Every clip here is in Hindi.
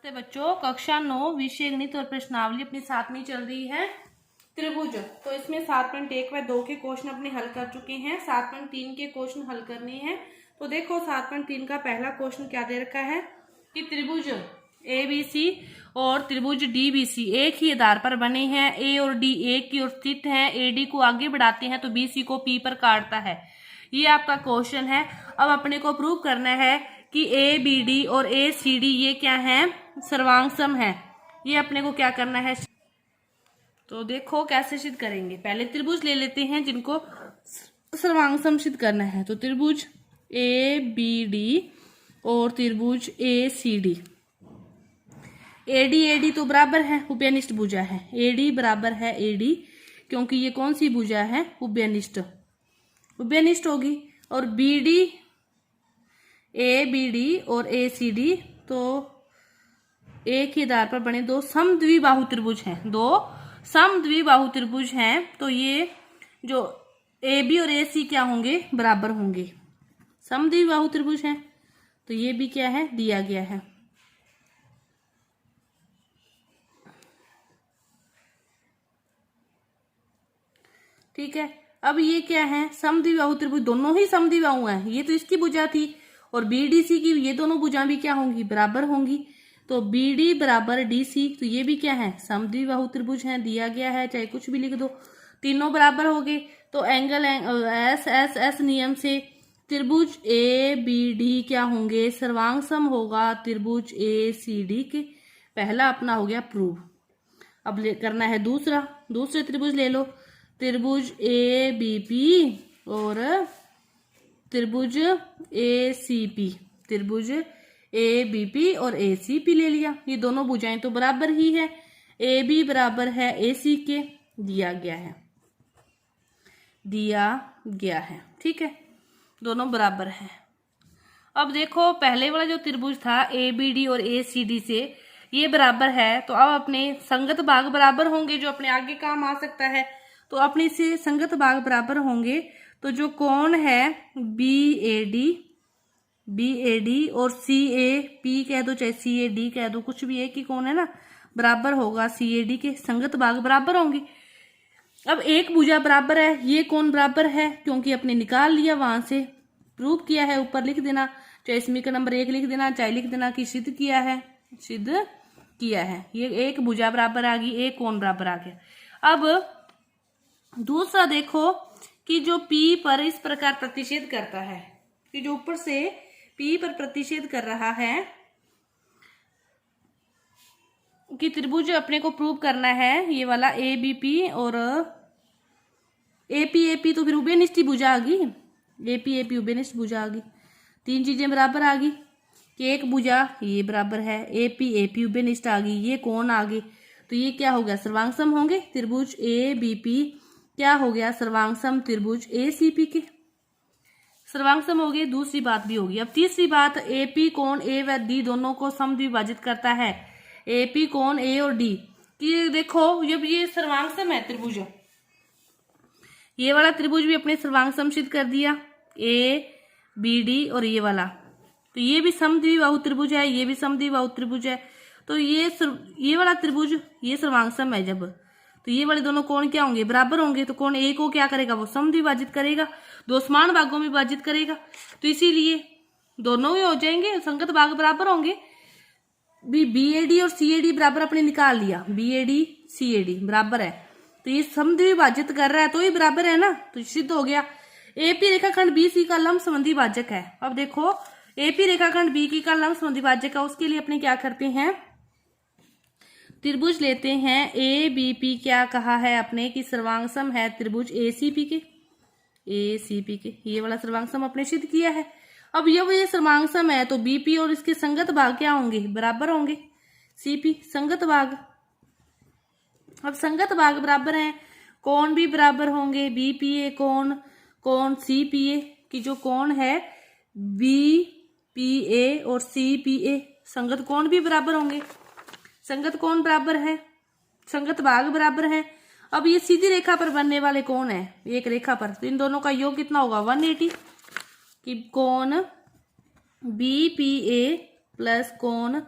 नमस्ते बच्चों, कक्षा 9 विषय गणित और प्रश्नावली अपनी साथ में चल रही है। त्रिभुज, तो इसमें 7.1 व 2 के क्वेश्चन अपने हल कर चुके हैं। 7.3 के क्वेश्चन हल करने हैं। तो देखो 7.3 का पहला क्वेश्चन क्या दे रखा है कि त्रिभुज ABC और त्रिभुज DBC एक ही आधार पर बने हैं। A और D एक की ओर स्थित है। AD को आगे बढ़ाते हैं तो BC को P पर काटता है। ये आपका क्वेश्चन है। अब अपने को प्रूव करना है कि ABD और ACD ये क्या है, सर्वांग है। ये अपने को क्या करना है, तो देखो कैसे सिद्ध करेंगे। पहले त्रिभुज ले लेते हैं जिनको सर्वांग सिद्ध करना है। तो त्रिभुज ABD और त्रिभुज ACD, AD तो बराबर है, उभयनिष्ठ भुजा है। AD बराबर है AD क्योंकि ये कौन सी भुजा है, उभयनिष्ठ होगी। और BD, ABD और ACD तो एक ही आधार पर बने दो समद्विबाहु त्रिभुज हैं। तो ये जो AB और AC क्या होंगे, बराबर होंगे। समद्विबाहु त्रिभुज हैं तो ये भी क्या है, दिया गया है। ठीक है, अब ये क्या है, समद्विबाहु त्रिभुज, दोनों ही समद्विबाहु हैं। ये तो इसकी भुजा थी और BDC की, ये दोनों भुजा भी क्या होंगी, बराबर होंगी। तो BD बराबर DC, तो ये भी क्या है, समद्विबाहु त्रिभुज है, दिया गया है, चाहे कुछ भी लिख दो। तीनों बराबर हो गए तो एंगल S नियम से त्रिभुज ABD क्या होंगे, सर्वांग सम होगा त्रिभुज ACD के। पहला अपना हो गया प्रूव। अब करना है दूसरे त्रिभुज ले लो, त्रिभुज ABP और त्रिभुज ACP। त्रिभुज ABP और ACP ले लिया। ये दोनों भुजाएं तो बराबर ही है। AB बराबर है AC के, दिया गया है। ठीक है, दोनों बराबर है। अब देखो पहले वाला जो त्रिभुज था ABD और ACD से ये बराबर है, तो अब अपने संगत भाग बराबर होंगे, जो अपने आगे काम आ सकता है। तो अपने से संगत भाग बराबर होंगे तो जो कोण है BAD और CAP कह दो, चाहे CAD कह दो, कुछ भी एक ही कोण है ना, बराबर होगा CAD के। संगत भाग बराबर होंगे। अब एक भुजा बराबर है, ये कोण बराबर है क्योंकि अपने निकाल लिया, वहां से प्रूव किया है। ऊपर लिख देना, चाहे समीकरण नंबर 1 लिख देना, चाहे लिख देना कि सिद्ध किया है। ये एक भुजा बराबर आ गई, एक कोण बराबर आ गया। अब दूसरा देखो कि जो P पर इस प्रकार प्रतिषेध करता है, कि जो ऊपर से P पर प्रतिषेध कर रहा है, कि त्रिभुज अपने को प्रूव करना है। ये वाला ABP और AP तो फिर उभयनिष्ठ भुजा आ गई। AP उभयनिष्ठ भुजा आ गई। तीन चीजें बराबर आ गई कि एक भुजा ये बराबर है, AP उभयनिष्ठ आ गई, ये कोण आ गई। तो ये क्या हो गया, सर्वांग सम होंगे। त्रिभुज ABP क्या हो गया, सर्वांग सम त्रिभुज ACP के। सर्वांग सम हो गए। दूसरी बात भी होगी। अब तीसरी बात, AP कोण A व D दोनों को समद्विभाजित करता है। AP कोण A और D कि देखो जब ये सर्वांग सम है त्रिभुज, ये वाला त्रिभुज भी अपने सर्वांग सम सिद्ध कर दिया, ABD और ये वाला, तो ये भी समद्विबाहु त्रिभुज है, ये भी समद्विबाहु त्रिभुज है। तो ये वाला त्रिभुज ये सर्वांग सम है जब, तो ये वाले दोनों कोण क्या होंगे, बराबर होंगे। तो कोण A को क्या करेगा, वो समद्विभाजित करेगा, दो समान भागों में विभाजित करेगा। तो इसीलिए दोनों ही हो जाएंगे, संगत भाग बराबर होंगे। BAD और CAD बराबर अपने निकाल लिया, BAD CAD बराबर है, तो ये समद्विभाजित कर रहा है तो ये बराबर है ना, तो सिद्ध हो गया। AP रेखाखंड BC का लंब समद्विभाजक है। अब देखो AP रेखाखंड BC का लंब समद्विभाजक है, उसके लिए अपने क्या करते हैं, त्रिभुज लेते हैं ABP। क्या कहा है अपने कि सर्वांग सम है त्रिभुज ACP के। ये वाला सर्वांग सम अपने सिद्ध किया है। अब ये सर्वांग सम है तो BP और इसके संगत भाग क्या होंगे, बराबर होंगे। CP संगत भाग, अब संगत भाग बराबर हैं, कोण भी बराबर होंगे। BPA कोण CPA की जो कोण है BPA और CPA, संगत कोण भी बराबर होंगे। संगत कोण बराबर है, संगत भाग बराबर है। अब ये सीधी रेखा पर बनने वाले कोण है, एक रेखा पर, तो इन दोनों का योग कितना होगा, 180। कि कोण BPA प्लस कोण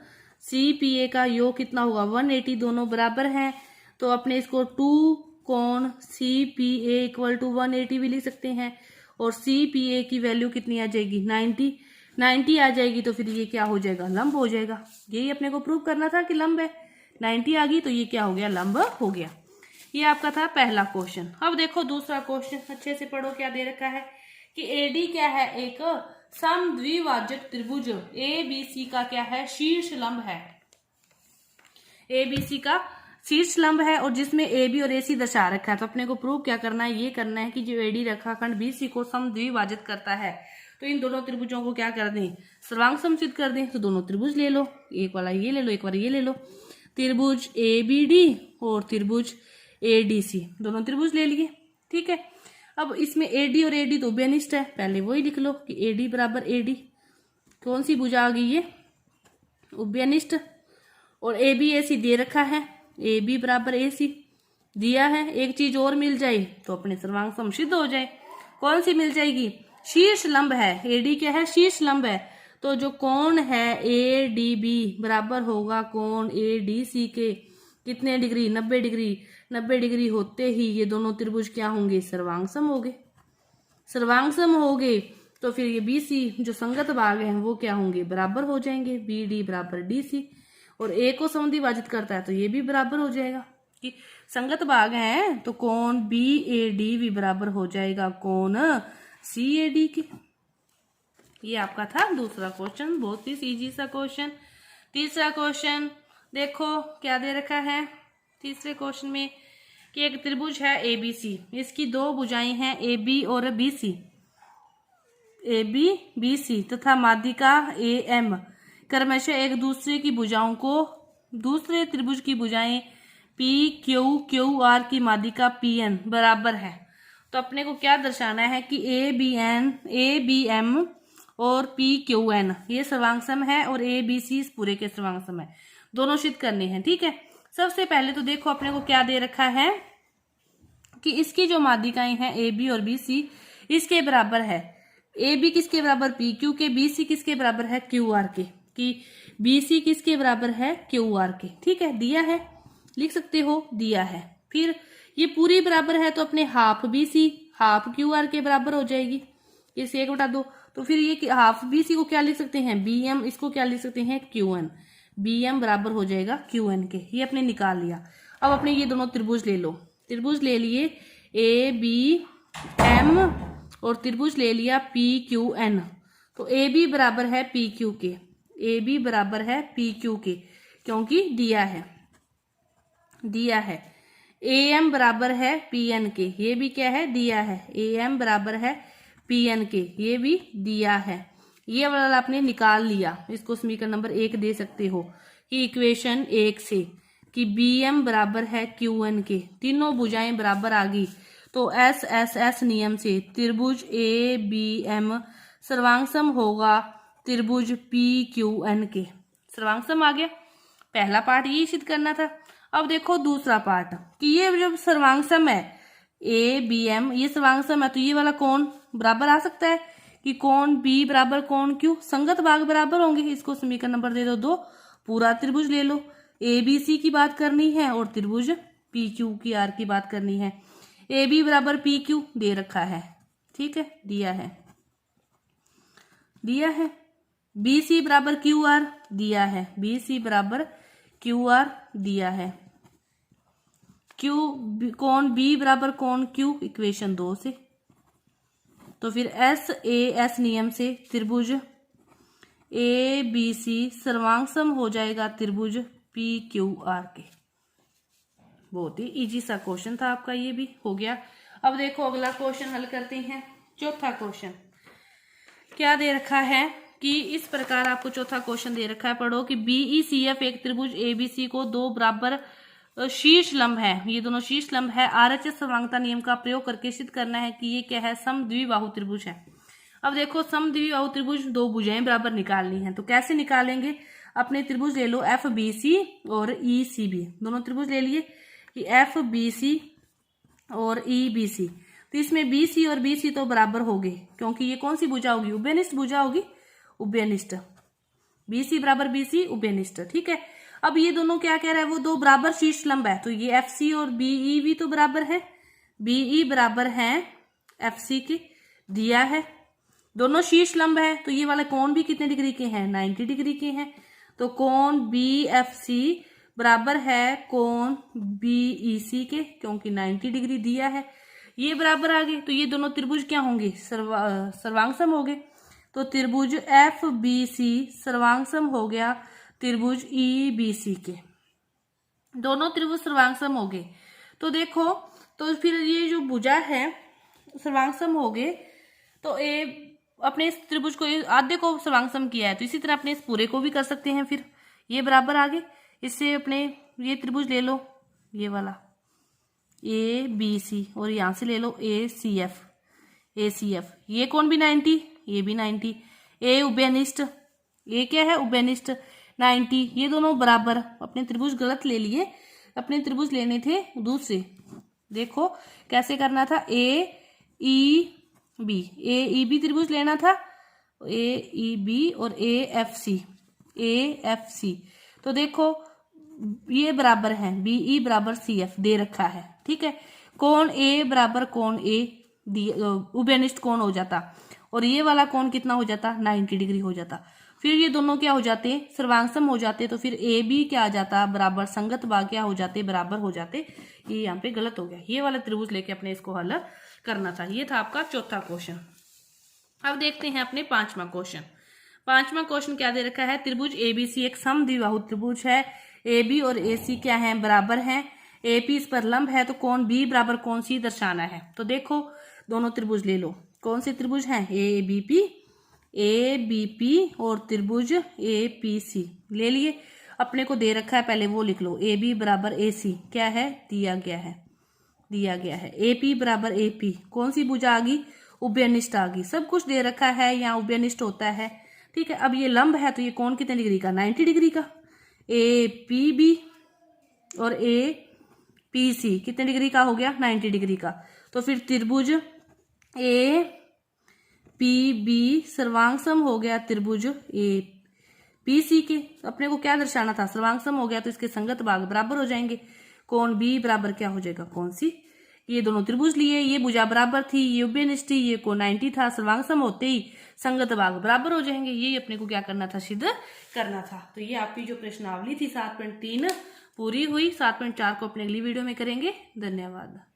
सी पी ए का योग कितना होगा 180, दोनों बराबर हैं तो अपने इसको 2 कोण C P A equal to 180 भी लिख सकते हैं। और सी पी ए की वैल्यू कितनी आ जाएगी 90 आ जाएगी। तो फिर ये क्या हो जाएगा लंब हो जाएगा। यही अपने को प्रूव करना था कि लंब है। 90 आ गई तो ये क्या हो गया लंब हो गया। ये आपका था पहला क्वेश्चन। अब देखो दूसरा क्वेश्चन, अच्छे से पढ़ो क्या दे रखा है कि एडी क्या है, एक समद्विभाजक त्रिभुज एबीसी का क्या है शीर्ष लंब है। एबीसी का शीर्ष लंब है और जिसमें ए बी और ए सी दर्शा रखा है। तो अपने को प्रूव क्या करना है, ये करना है कि जो एडी रेखाखंड बीसी को समद्विभाजित करता है तो इन दोनों त्रिभुजों को क्या कर दें सर्वांग समचित कर दें। तो दोनों त्रिभुज ले लो, एक वाला ये ले लो, एक वाला ये ले लो। त्रिभुज ए बी डी और त्रिभुज ए डी सी, दोनों त्रिभुज ले लिए। ठीक है, अब इसमें ए डी और ए डी तो उभयनिष्ठ है, पहले वही लिख लो कि ए डी बराबर ए डी। कौन सी भुजा आ गई ये उभयनिष्ठ। और ए बी ए सी दे रखा है, ए बी बराबर ए सी दिया है। एक चीज और मिल जाए तो अपने सर्वांग समसिद्ध हो जाए। कौन सी मिल जाएगी, शीर्ष लंब है। एडी क्या है शीर्ष लंब है। तो जो कोण है ए डी बी बराबर होगा कोण ए डी सी के कितने डिग्री 90 डिग्री। 90 डिग्री होते ही ये दोनों त्रिभुज क्या होंगे सर्वांगसम होंगे। सर्वांगसम हो गए तो फिर ये बी सी जो संगत भाग है वो क्या होंगे बराबर हो जाएंगे। बी डी बराबर डी सी और ए को समद्विभाजित करता है तो ये भी बराबर हो जाएगा कि संगत भाग है। तो कोण बी ए डी भी बराबर हो जाएगा कोण सी ए डी के। ये आपका था दूसरा क्वेश्चन, बहुत ही इजी सा क्वेश्चन। तीसरा क्वेश्चन देखो क्या दे रखा है तीसरे क्वेश्चन में कि एक त्रिभुज है एबीसी, इसकी दो भुजाएं हैं ए बी और B C, A B B C तथा माध्यिका ए एम क्रमशः एक दूसरे की भुजाओं को दूसरे त्रिभुज की भुजाएं पी क्यू क्यू आर की माध्यिका पी एन बराबर है। तो अपने को क्या दर्शाना है कि ए बी एम और पी क्यू एन ये सर्वांगसम है और ए बी सी इस पूरे के सर्वांगसम है। दोनों सिद्ध करने हैं। ठीक है, सबसे पहले तो देखो अपने को क्या दे रखा है कि इसकी जो माध्यिकाएं हैं ए बी और बी सी इसके बराबर है। ए बी किसके बराबर पी क्यू के, बी सी किसके बराबर है क्यू आर के, कि बी सी किसके बराबर है क्यू आर के। ठीक है, दिया है लिख सकते हो दिया है। फिर ये पूरी बराबर है तो अपने half B C half Q R के बराबर हो जाएगी। इसे 1/2 तो फिर ये हाफ बी सी को क्या लिख सकते हैं बी एम, इसको क्या लिख सकते हैं क्यू एन। बी एम बराबर हो जाएगा क्यू एन के। ये अपने निकाल लिया। अब अपने ये दोनों त्रिभुज ले लो। त्रिभुज ले लिए ए बी एम और त्रिभुज ले लिया पी क्यू एन। तो ए बी बराबर है पी क्यू के, ए बी बराबर है पी क्यू के क्योंकि दिया है। ए एम बराबर है पी एन के, ये भी क्या है दिया है। ए एम बराबर है पी एन के, ये भी दिया है। ये वाला आपने निकाल लिया। इसको समीकरण नंबर 1 दे सकते हो कि इक्वेशन 1 से कि बी एम बराबर है क्यू एन के, तीनों भुजाएं बराबर आ गई। तो एस एस एस नियम से त्रिभुज ए बी एम सर्वांगसम होगा त्रिभुज पी क्यू एन के। सर्वांगसम आ गया। पहला पार्ट ये सिद्ध करना था। अब देखो दूसरा पार्ट कि ये जब सर्वांगसम है ए बी एम ये सर्वांगसम है तो ये वाला कोण बराबर आ सकता है कि कोण बी बराबर कोण क्यू, संगत भाग बराबर होंगे। इसको समीकरण नंबर दे दो 2। पूरा त्रिभुज ले लो। ए बी सी की बात करनी है और त्रिभुज पी क्यू की आर की बात करनी है। ए बी बराबर पी क्यू दे रखा है। ठीक है, दिया है। बी सी बराबर क्यू आर दिया है। बी सी बराबर क्यू आर दिया है। कोण बी बराबर कोण क्यू इक्वेशन 2 से। तो फिर एस ए एस नियम से त्रिभुज ए बी सी सर्वांगसम हो जाएगा त्रिभुज पी क्यू आर के। बहुत ही इजी सा क्वेश्चन था आपका, ये भी हो गया। अब देखो अगला क्वेश्चन हल करते हैं। चौथा क्वेश्चन क्या दे रखा है कि इस प्रकार आपको चौथा क्वेश्चन दे रखा है, पढ़ो कि बीई सी एफ एक त्रिभुज एबीसी को दो बराबर शीर्ष लंब है, ये दोनों शीर्ष लंब है। आरएचएस सर्वांगता नियम का प्रयोग करके सिद्ध करना है कि ये क्या है समद्विबाहु त्रिभुज है। अब देखो समद्विबाहु त्रिभुज दो भुजाएं बराबर निकालनी है तो कैसे निकालेंगे। अपने त्रिभुज ले लो एफ बी सी और ई सी बी, दोनों त्रिभुज ले लिए कि एफ बी सी और ई बी सी। तो इसमें बी सी और बी सी तो बराबर हो गए क्योंकि ये कौन सी भुजा होगी उभयनिष्ठ भुजा होगी। उभयनिष्ठ BC बराबर BC उभयनिष्ठ। ठीक है, अब ये दोनों क्या कह रहा है, वो दो बराबर शीर्ष लंब है, तो ये FC और BE भी तो बराबर है, BE बराबर है FC के, दिया है। दोनों शीर्ष लंब है, तो ये वाले कोण भी कितने डिग्री के हैं, 90 डिग्री के हैं। तो कोण BFC बराबर है कोण BEC के, क्योंकि 90 डिग्री दिया है। ये बराबर आ गए, तो ये दोनों त्रिभुज क्या होंगे, सर्वांगसम हो गए। तो त्रिभुज FBC सर्वांगसम हो गया त्रिभुज EBC के, दोनों त्रिभुज सर्वांगसम हो गए। तो देखो, तो फिर ये जो भुजा है सर्वांगसम हो गए, तो अपने इस त्रिभुज को, आधे को सर्वांगसम किया है, तो इसी तरह अपने इस पूरे को भी कर सकते हैं। फिर ये बराबर आ गए, इससे अपने ये त्रिभुज ले लो, ये वाला ABC, और यहां से ले लो ACF, ये कौन भी 90, ये भी 90, ए उभयनिष्ठ, ये क्या है उभयनिष्ठ 90, ये दोनों बराबर। अपने त्रिभुज गलत ले लिए, अपने त्रिभुज लेने थे दूसरे। देखो कैसे करना था, AEB त्रिभुज लेना था, AEB और AFC। तो देखो ये बराबर है, BE बराबर CF दे रखा है। ठीक है, कोण A बराबर कोण A उभयनिष्ठ कोण हो जाता, और ये वाला कोण कितना हो जाता, 90 डिग्री हो जाता। फिर ये दोनों क्या हो जाते, सर्वांगसम हो जाते, तो फिर AB क्या आ जाता, बराबर संगत भाग क्या हो जाते, बराबर हो जाते। ये यहाँ पे गलत हो गया, ये वाला त्रिभुज लेके अपने इसको हल करना था। ये था आपका चौथा क्वेश्चन। अब देखते हैं अपने पांचवा क्वेश्चन। पांचवा क्वेश्चन क्या दे रखा है, त्रिभुज ABC एक समद्विबाहु त्रिभुज है, AB और AC क्या है, बराबर हैं, AP इस पर लंब है, तो कोण B बराबर कोण C दर्शाना है। तो देखो दोनों त्रिभुज ले लो, कौन से त्रिभुज हैं, ABP और त्रिभुज APC ले लिए। अपने को दे रखा है, पहले वो लिख लो, AB बराबर AC क्या है, दिया गया है। AP बराबर AP, कौन सी भुजा आ गई, उभयनिष्ठ आ गई। सब कुछ दे रखा है, यहाँ उभयनिष्ठ होता है। ठीक है, अब ये लंब है, तो ये कोण कितने डिग्री का, 90 डिग्री का। APB और APC कितने डिग्री का हो गया, 90 डिग्री का। तो फिर त्रिभुज APB सर्वांगसम हो गया त्रिभुज APC के। अपने को क्या दर्शाना था, सर्वांगसम हो गया, तो इसके संगत भाग बराबर हो जाएंगे। कोण B बराबर क्या हो जाएगा, कोण C। ये दोनों त्रिभुज लिए, ये भुजा बराबर थी, ये उभयनिष्ठ थी, ये कोण 90 था, सर्वांगसम होते ही संगत भाग बराबर हो जाएंगे। ये अपने को क्या करना था, सिद्ध करना था। तो ये आपकी जो प्रश्नावली थी 7.3 पूरी हुई। 7.4 को अपने अगली वीडियो में करेंगे। धन्यवाद।